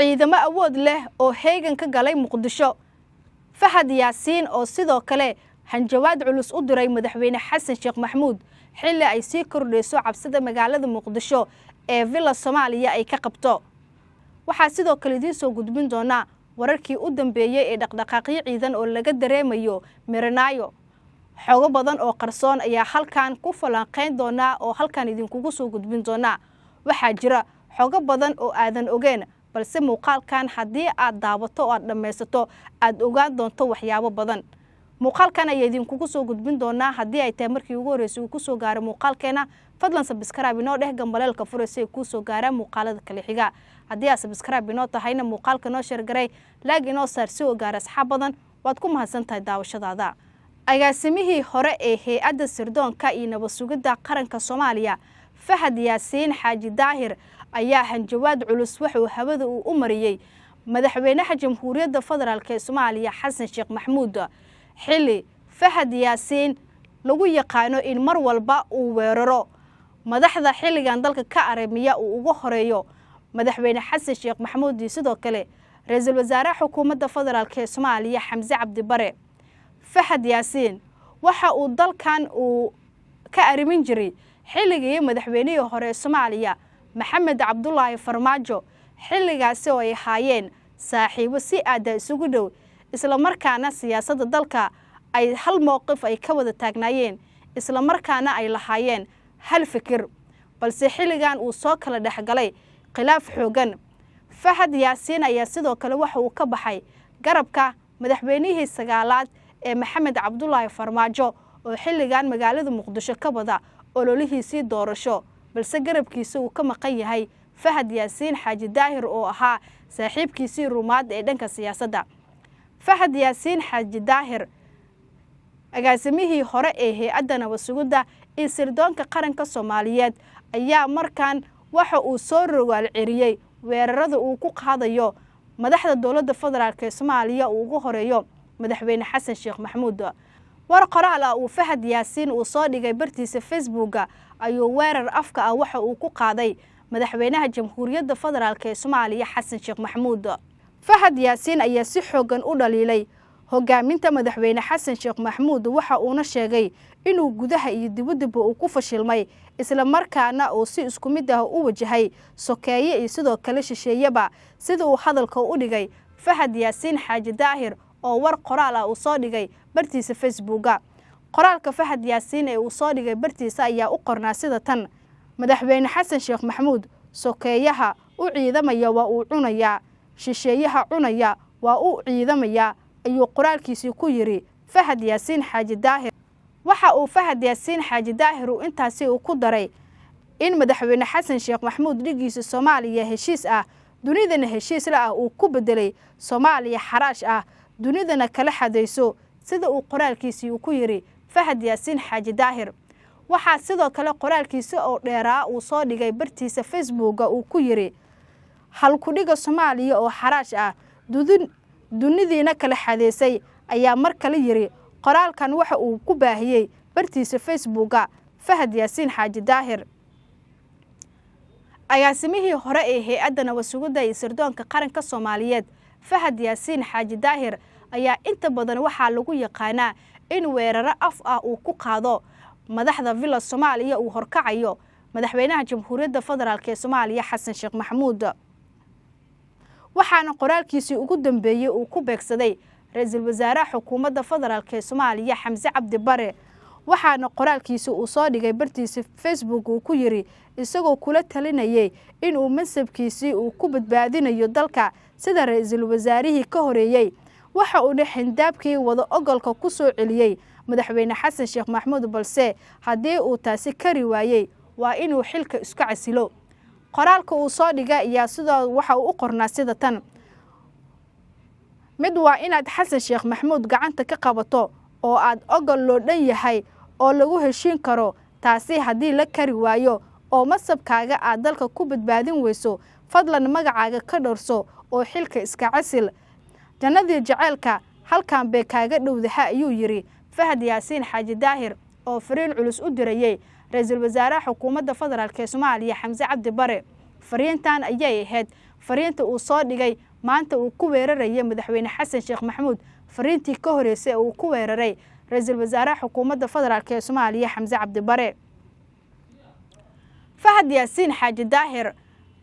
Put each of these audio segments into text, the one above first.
ciidamo awood leh oo heegan ka galay Muqdisho. Fahad Yaasiin oo sidoo kale hanjawaad culus u diray madaxweyne Xasan Sheekh Maxamuud xilli ay sii kordhayso cabsida magaalada Muqdisho ee Villa Soomaaliya ay ka qabto. Waxaa sidoo kale idin soo gudbin doona wararkii u dambeeyay ee dhaqdhaqaaqyo ciidan oo laga dareemayo Miranaayo. Xogo badan oo qarsoon ayaa halkan ku falanqeyn doona oo halkan idinkugu soo gudbin doona. Waxaa jira xogo badan oo aadan ogeen balse muuqaalkan haddii aad daawato oo aad dhameysato aad ogaan doonto waxyaabo badan. Muuqaalkan ayaa idinkugu soo gudbin doona haddii ay tahay markii ugu horeysay uu ku soo gaaro muuqaalkeena fadlan subscribe inoo dheh gambaleelka furaysa ku soo gaara muuqaalada kale xiga. haddii aad subscribe inoo tahayna muuqaalka noo share garay like inoo saar si oo gaar asxaab badan waad ku mahadsantahay daawashadaada. Agaasimihii hore ee hay'adda sirdoonka iyo nabad sugidda qaranka Soomaaliya Fahad Yaasiin Xaaji Daahir ayaa hanjawaad culus wuxuu hawada u mariyay madaxweynaha Jamhuuriyadda Federaalka ee Soomaaliya Xasan Sheekh Maxamuud xilli Fahad Yaasiin lagu yaqaano in mar walba uu weeraro madaxda xilligan dalka ka aramiya uu ugu horeeyo madaxweyne Xasan Sheekh Maxamuud iyo sidoo kale ra'iisul wasaaraha xukuumadda federaalka ee Soomaaliya Xamse Cabdi Bare. Fahad Yaasiin waxa uu dalkan uu ka arimin jiray xilligii madaxweynihii hore ee Soomaaliya Maxamed Cabdullaahi Farmaajo xilligaasi oo ay haayeen saaxiibo si aad isugu dhow isla markaana siyaasadda dalka ay hal mowqif ay ka wada taagnaayeen isla markaana ay lahaayeen hal fikir balse xilligan uu soo kala dhaxgalay khilaaf xoogan. Fahad Yaasiin ayaa sidoo kale waxa uu ka baxay garabka madaxweynihii sagaalaad ee Maxamed Cabdullaahi Farmaajo oo xilligan magaalada Muqdisho ka wada ololihiisii doorasho balse garabkiisa uu ka maqan yahay Fahad Yaasiin Xaaji Daahir oo ahaa saaxiibkiisii rumaad ee dhanka siyaasadda. Fahad Yaasiin Xaaji Daahir agaasimihii hore ee hay'adda nabad sugidda iyo sirdoonka qaranka Soomaaliyeed ayaa markan waxa uu soo rogaal ciriyay weerarada uu ku qaadayo madaxda dowladda federaalka ee Soomaaliya uu ugu horeeyo madaxweyne Xasan Sheekh Maxamuud. war qoraal ah uu Fahad Yaasiin uu soo dhigay bartiisa Facebook ayuu weerar afka ah waxa uu ku qaaday madaxweynaha Jamhuuriyadda Federaalka ee Soomaaliya Xasan Sheekh Maxamuud. Fahad Yaasiin ayaa si xoogan u dhaliilay hogaaminta madaxweyne Xasan Sheekh Maxamuud waxa uuna sheegay inuu gudaha iyo dibadda uu ku fashilmay isla markaana uu si isku mid ah u wajahay sokeeye iyo sidoo kale shisheeyaba sida uu hadalka u dhigay Fahad Yaasiin Xaaji Daahir oo war qoraal ah uu soo dhigay bartiisa Facebook. qoraalka Fahad Yaasiin ee uu soo dhigay bartiisa ayaa u qornaa sida tan: madaxweyne Xasan Sheekh Maxamuud sokeeyaha u ciidamaya waa uu cunaya shisheeyaha cunaya waa uu ciidamaya ayuu qoraalkiisii ku yiri Fahad Yaasiin Xaaji Daahir. waxa uu Fahad Yaasiin Xaaji Daahir uu intaasi uu ku daray in madaxweyne Xasan Sheekh Maxamuud dhigiisa Soomaaliya heshiis ah dunidana heshiis la ah uu ku bedelay Soomaaliya xaraash ah dunidana kala xadayso sida uu qoraalkiisii uu ku yiri Fahad Yaasiin Xaaji Daahir. waxa sidoo kale qoraalkiisa oo dheeraa uu soo dhigay bartiisa Facebook uu ku yiri hal ku dhiga Soomaaliya oo xaraash ah dunidina kala xadaysay ayaa mar kale yiri. qoraalkan waxa uu ku baahiyay bartiisa Facebook Fahad Yaasiin Xaaji Daahir. agaasimihii hore ee hay'adda nabad sugidda iyo sirdoonka qaranka Soomaaliyeed Fahad Yaasiin Xaaji Daahir ayaa inta badan waxa lagu yaqaanaa in weeraro af ah uu ku qaado madaxda Villa Soomaaliya uu horkacayo madaxweynaha Jamhuuriyadda Federaalka ee Soomaaliya Xasan Sheekh Maxamuud. waxaana qoraalkiisii ugu dambeeyay uu ku beegsaday ra'iisul wasaaraha xukuumadda federaalka ee Soomaaliya Xamse Cabdi Bare. waxaana qoraalkiisa uu soo dhigay bartiisa Facebook uu ku yiri isagoo kula talinayay in uu mansabkiisii uu ku badbaadinayo dalka sida ra'iisul wasaarihii ka horeeyay. waxa uu xindaabkii wada ogolka ku soo celiyay madaxweyne Xasan Sheekh Maxamuud balse haddii uu taasi kari waayay waa inuu xilka iska casilo. qoraalka uu soo dhigay ayaa sidoo waxa uu u qornaa sida tan: mid waa inaad Xasan Sheekh Maxamuud gacanta ka qabato oo aad ogol loo dhan yahay oo lagu heshiin karo taasi haddii la kari waayo oo masabkaaga aad dalka ku badbaadin weyso fadlan magacaaga ka dhorso oo xilka iska casil. jannadii jaceelka halkan bay kaaga dhowdaha ayuu yiri Fahad Yaasiin Xaaji Daahir oo fariin culus u dirayay ra'iisul wasaaraha xukuumadda federaalka ee Soomaaliya Xamse Cabdi Bare. fariintan ayay ahayd fariinta uu soo dhigay maanta uu ku weerarayay madaxweyne xasan sheekh maxamuud fariintii ka horeysay uu ku weeraray ra'iisul wasaaraha xukuumadda federaalk ee Soomaaliya Xamse Cabdi Bare. Fahad Yaasiin Xaaji Daahir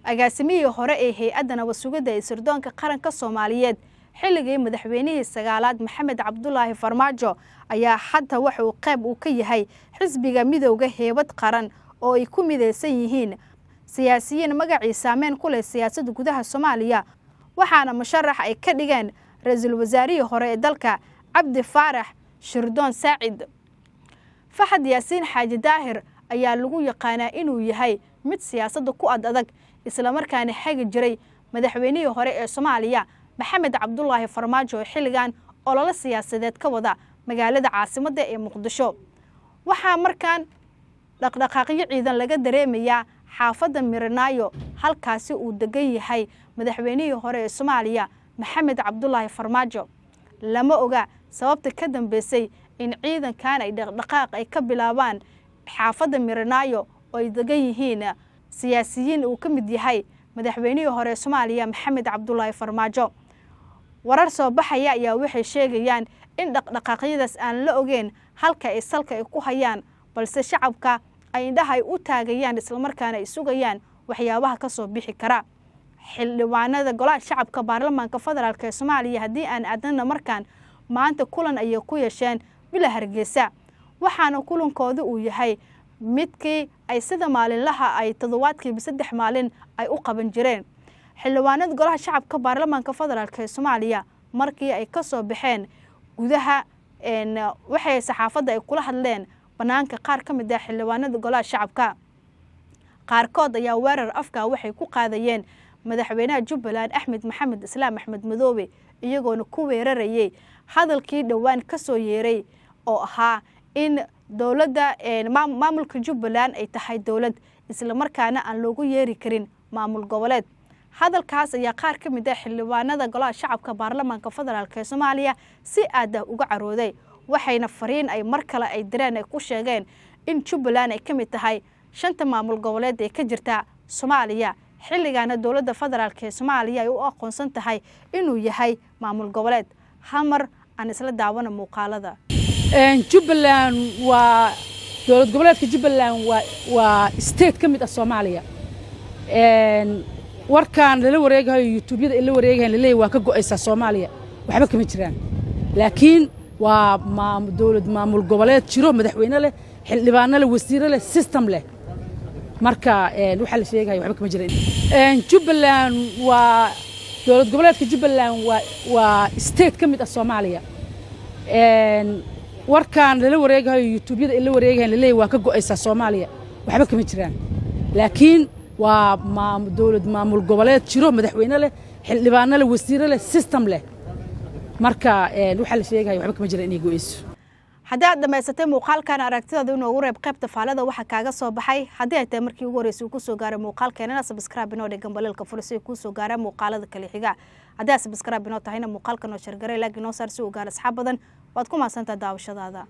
agaasimihii hore ee hay'adda nabad sugidda ee sirdoonka qaranka Soomaaliyeed xilligii madaxweynihii sagaalaad Maxamed Cabdullaahi Farmaajo ayaa hadda waxa uu qayb ka yahay xisbiga midowga heebad qaran oo ay ku mideysan yihiin siyaasiyiin magacii saameyn ku leh siyaasadda gudaha Soomaaliya waxaana musharax ay ka dhigeen ra'iisul wasaarihii hore ee dalka Cabdi Faarax Shirdoon Saacid. Fahad Yaasiin Xaaji Daahir ayaa lagu yaqaanaa inuu yahay mid siyaasadda ku adag isla markaana xagi jiray madaxweynihii hore ee Soomaaliya Maxamed Cabdullaahi Farmaajo xilligan olole siyaasadeed ka wada magaalada caasimadda ee Muqdisho. waxaa markaan dhaqdhaqaaqyo ciidan laga dareemayaa xaafadda Miranaayo halkaasi uu degan yahay madaxweynihii hore ee Soomaaliya Maxamed Cabdullaahi Farmaajo. lama oga sababta ka dambeysay in ciidankan ay dhaqdhaqaaq ay ka bilaabaan xaafadda Miranaayo oo ay degan yihiin siyaasiyiin uu ka mid yahay madaxweynihii hore ee Soomaaliya Maxamed Cabdullaahi Farmaajo. warar soo baxaya ayaa waxay sheegayaan in dhaqdhaqaaqyadaas aan la ogeyn halka ay salka ay ku hayaan balse shacabka ay indhaha ay u taagayaan isla markaana ay sugayaan waxyaabaha ka soo bixi kara. xildhibaanada golaha shacabka baarlamaanka federaalk ee Soomaaliya haddii aan aadna markaan maanta kulan ay ku yeesheen bila Hargeysa waxaana kulankoodu uu yahay midkii ay sida maalinlaha ay toddobaadkiiba 3 maalin ay u qaban jireen. xildhibaanada golaha shacabka baarlamaanka federaalk ee Soomaaliya markii ay ka soo baxeen gudaha waxay saxaafadda ay kula hadleen banaanka qaar ka mid ah xildhibaanada golaha shacabka qaarkood ayaa weerar afka waxay ku qaadayeen madaxweynaha Jubbaland Axmed Maxamed Islaam Axmed Madoobe iyagoona ku weerarayay hadalkii dhawaan ka soo yeeray oo ahaa in dawladda maamulka Jubbaland ay tahay dawlad isla markaana aan loogu yeeri karin maamul goboleed. hadalkaas ayaa qaar ka mid ah xildhibaanada golaha shacabka baarlamaanka federaalk ee Soomaaliya si aad ah uga carooday waxayna fariin ay mar kale ay direen ay ku sheegeen in Jubbaland ay ka mid tahay 5 maamul goboleed ee ka jirta Soomaaliya xilligaana dawladda federaalk ee Soomaaliya ay u aqoonsan tahay inuu yahay maamul goboleed. hamar aan isla daawana muuqaalada. Jubbaland waa dawlad goboleedka Jubbaland waa state ka mid ah Soomaaliya. warkaan lala wareegayo YouTube-yada ila wareegayn leeyahay waa ka go'aysa Soomaaliya waxba kama jiraan laakiin waa dawlad maamul goboleed jiro madaxweyne leh xildhibaano leh wasiiro leh system leh marka waxa la sheegayo waxba kama jiraan. Jubbaland waa dawlad goboleedka Jubbaland waa state ka mid ah Soomaaliya. warkaan lala wareegayo YouTube-yada ila wareegayn leeyahay waa ka go'aysa Soomaaliya waxba kama jiraan laakiin waa dawlad maamul goboleed jiro madaxweyne leh xildhibaano leh wasiiro leh system leh marka waxa la sheegayo waxba kama jiraan inay go'ayso. haddii aad dhamaysatay muuqaalkan aragtidaada inoogu reeb qaybta faalada waxa kaaga soo baxay haddii ay tahay markii ugu horeysay uu ku soo gaaray muuqaalkeena subscribe inoo dhigan balelka fursi ku soo gaaray muuqaalada kale xiga haddii aad subscribe inoo tahayna muuqaalkan oo shargaray like inoo saar si uu gaaro asxaab badan waad ku maasantaa daawashadaada.